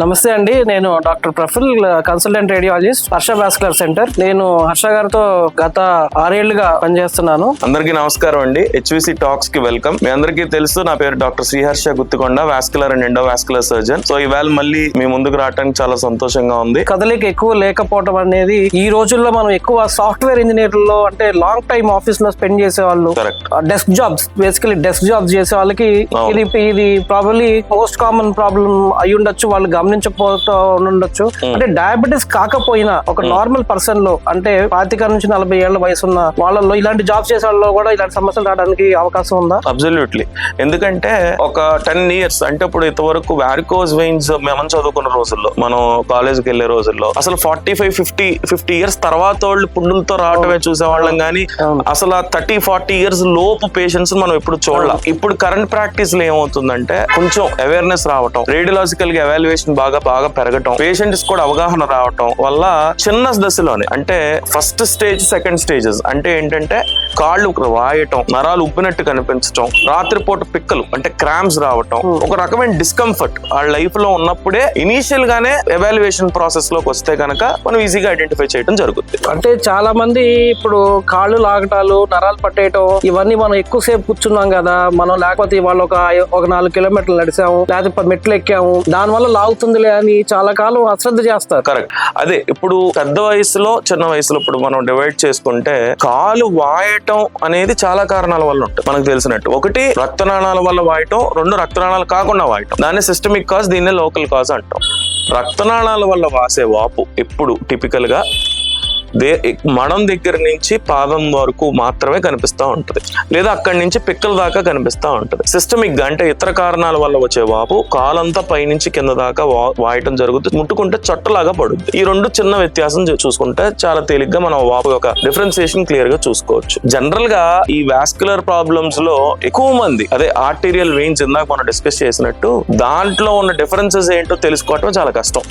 నమస్తే అండి, నేను doctor Praful, consultant radiologist, Harsha vascular centre. నేను హర్ష గారితో గత 6 ఏళ్లుగా పనిచేస్తున్నాను. అందరికీ నమస్కారం అండి. HVC టాక్స్ కి వెల్కమ్. మీ అందరికీ తెలుసు, నా పేరు doctor Sriharsha Guttikonda, vascular and endovascular surgeon. So ఇవాళ మళ్ళీ మీ ముందుకు రావడానికి చాలా సంతోషంగా ఉంది. కదలిక ఎక్కువ లేకపోవడం అనేది ఈ రోజుల్లో మనం ఎక్కువ సాఫ్ట్వేర్ ఇంజనీర్లో అంటే లాంగ్ టైమ్ ఆఫీస్ లో స్పెండ్ చేసే వాళ్ళు, desk jobs, basically desk jobs చేసే వాళ్ళకి ఇది ప్రాబబ్లీ మోస్ట్ కామన్ ప్రాబ్లం అయి ఉండొచ్చు. వాళ్ళు గమనించకపోతూ ఉండొచ్చు. అంటే డయాబెటీస్ కాకపోయినా ఒక నార్మల్ పర్సన్ లో, అంటే 25 నుంచి 40 ఏళ్ల వయసు ఉన్న వాళ్ళలో ఇలాంటి జాబ్స్ చేసే వాళ్ళలో కూడా ఇలాంటి సమస్యలు రావడానికి అవకాశం ఉందా? అబ్సల్యూట్లీ. ఎందుకంటే ఒక 10 years అంటే ఇప్పుడు ఇంతవరకు వారికోజ్ వెయిన్స్ మనం చదువుకున్న రోజుల్లో, మనం కాలేజ్కి వెళ్లే రోజుల్లో అసలు 45-50 years తర్వాత వాళ్ళు పుండులతో రావటమే చూసేవాళ్ళం కానీ అసలు 30-40 years లోపు పేషెంట్స్ మనం ఎప్పుడు చూడాలి. ఇప్పుడు కరెంట్ ప్రాక్టీస్ లో ఏమవుతుందంటే కొంచెం అవేర్నెస్ రావటం, రేడియాలజికల్ గా ఎవాల్యుయేషన్ బాగా పెరగటం, పేషెంట్స్ కూడా అవగాహన రావటం వల్ల చిన్న దశలోనే, అంటే ఫస్ట్ స్టేజ్, సెకండ్ స్టేజెస్ అంటే ఏంటంటే కాళ్ళు వాయటం, నరాలు ఉబ్బినట్టు కనిపించటం, రాత్రిపూట పిక్కలు అంటే క్రాంప్స్ రావటం, ఒక రకమైన డిస్కంఫర్ట్ వాళ్ళ లైఫ్ లో ఉన్నప్పుడే ఇనీషియల్ గానే ఎవాల్యుయేషన్ ప్రాసెస్ లోకి వస్తే కనుక మనం ఈజీగా ఐడెంటిఫై చేయడం జరుగుతుంది. అంటే చాలా మంది ఇప్పుడు కాళ్ళు లాగటాలు, నరాలు పట్టేయటం, ఇవన్నీ మనం ఎక్కువసేపు కూర్చున్నాం కదా, మనం లేకపోతే ఇవాళ ఒక 4 కిలోమీటర్లు నడిచాము, లేకపోతే మెట్లు ఎక్కాము, దానివల్ల లాగుతుందిలే అని చాలా కాలం అశ్రద్ధ చేస్తారు. కరెక్ట్. అదే ఇప్పుడు పెద్ద వయసులో, చిన్న వయసులో ఇప్పుడు మనం డివైడ్ చేసుకుంటే కాలు వాయటం అనేది చాలా కారణాల వల్ల ఉంటుంది మనకు తెలిసినట్టు. ఒకటి రక్తనాళాల వల్ల వాయటం, 2 రక్తనాళాలు కాకుండా వాయటం. దాన్ని సిస్టమిక్ కాజ్, దీన్నే లోకల్ కాజ్ అంటాం. రక్తనాళాల వల్ల వాసే వాపు ఎప్పుడు టిపికల్ గా మడం దగ్గర నుంచి పాదం వరకు మాత్రమే కనిపిస్తూ ఉంటుంది, లేదా అక్కడి నుంచి పిక్కల దాకా కనిపిస్తూ ఉంటుంది. సిస్టమిక్ గా అంటే ఇతర కారణాల వల్ల వచ్చే వాపు కాలంతా పైనుంచి కింద దాకా వాయటం జరుగుతుంది, ముట్టుకుంటే చొట్టలాగా పడుతుంది. ఈ 2 చిన్న వ్యత్యాసం చూసుకుంటే చాలా తేలిగ్గా మనం వాపు యొక్క డిఫరెన్సియేషన్ క్లియర్ గా చూసుకోవచ్చు. జనరల్ గా ఈ వాస్కులర్ ప్రాబ్లమ్స్ లో ఎక్కువ మంది అదే ఆర్టీరియల్ వెయిన్స్ ఇందాక మనం డిస్కస్ చేసినట్టు దాంట్లో ఉన్న డిఫరెన్సెస్ ఏంటో తెలుసుకోవటం చాలా కష్టం.